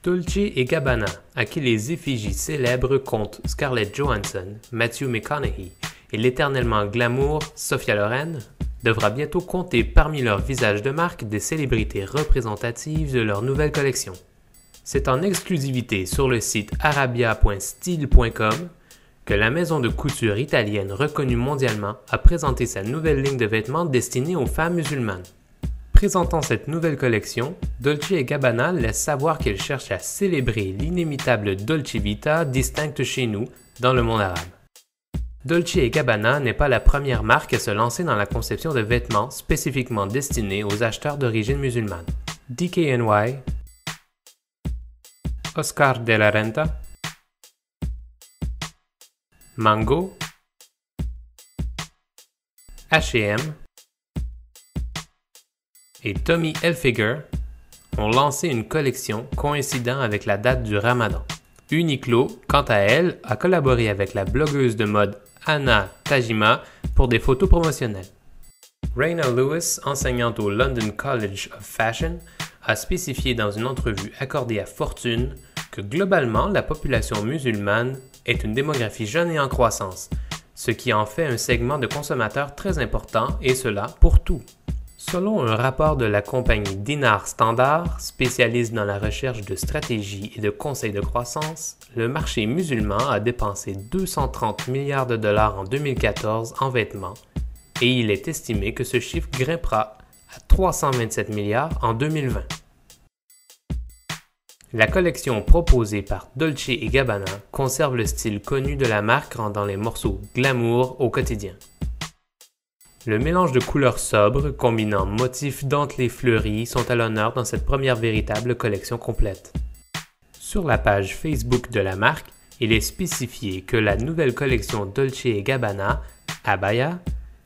Dolce & Gabbana, à qui les effigies célèbres comptent Scarlett Johansson, Matthew McConaughey et l'éternellement glamour Sophia Loren, devra bientôt compter parmi leurs visages de marque des célébrités représentatives de leur nouvelle collection. C'est en exclusivité sur le site arabia.style.com que la maison de couture italienne reconnue mondialement a présenté sa nouvelle ligne de vêtements destinée aux femmes musulmanes. Présentant cette nouvelle collection, Dolce & Gabbana laisse savoir qu'elle cherche à célébrer l'inimitable Dolce Vita distincte chez nous, dans le monde arabe. Dolce & Gabbana n'est pas la première marque à se lancer dans la conception de vêtements spécifiquement destinés aux acheteurs d'origine musulmane. DKNY, Oscar de la Renta, Mango, H&M et Tommy Hilfiger ont lancé une collection coïncidant avec la date du Ramadan. Uniqlo, quant à elle, a collaboré avec la blogueuse de mode Anna Tajima pour des photos promotionnelles. Raina Lewis, enseignante au London College of Fashion, a spécifié dans une entrevue accordée à Fortune que globalement la population musulmane est une démographie jeune et en croissance, ce qui en fait un segment de consommateurs très important et cela pour tout. Selon un rapport de la compagnie Dinar Standard, spécialiste dans la recherche de stratégies et de conseils de croissance, le marché musulman a dépensé 230 milliards de dollars en 2014 en vêtements et il est estimé que ce chiffre grimpera à 327 milliards en 2020. La collection proposée par Dolce & Gabbana conserve le style connu de la marque rendant les morceaux glamour au quotidien. Le mélange de couleurs sobres, combinant motifs dentelés fleuris, sont à l'honneur dans cette première véritable collection complète. Sur la page Facebook de la marque, il est spécifié que la nouvelle collection Dolce & Gabbana, Abaya,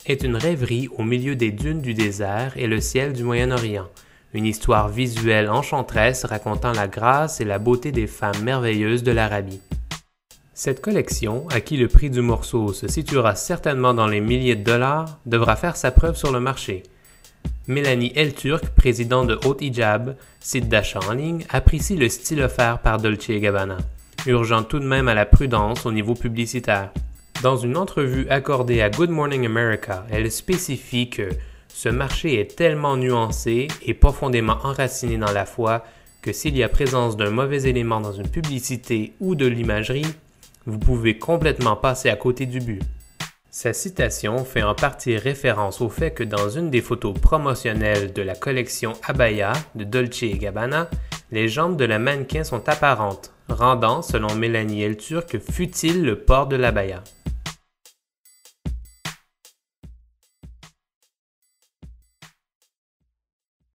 est une rêverie au milieu des dunes du désert et le ciel du Moyen-Orient, une histoire visuelle enchanteresse racontant la grâce et la beauté des femmes merveilleuses de l'Arabie. Cette collection, à qui le prix du morceau se situera certainement dans les milliers de dollars, devra faire sa preuve sur le marché. Mélanie Elturk, présidente de Haute Hijab, site d'achat en ligne, apprécie le style offert par Dolce & Gabbana, urgeant tout de même à la prudence au niveau publicitaire. Dans une entrevue accordée à Good Morning America, elle spécifie que ce marché est tellement nuancé et profondément enraciné dans la foi que s'il y a présence d'un mauvais élément dans une publicité ou de l'imagerie, vous pouvez complètement passer à côté du but. Sa citation fait en partie référence au fait que dans une des photos promotionnelles de la collection Abaya de Dolce & Gabbana, les jambes de la mannequin sont apparentes, rendant, selon Mélanie Elturk, futile le port de l'abaya.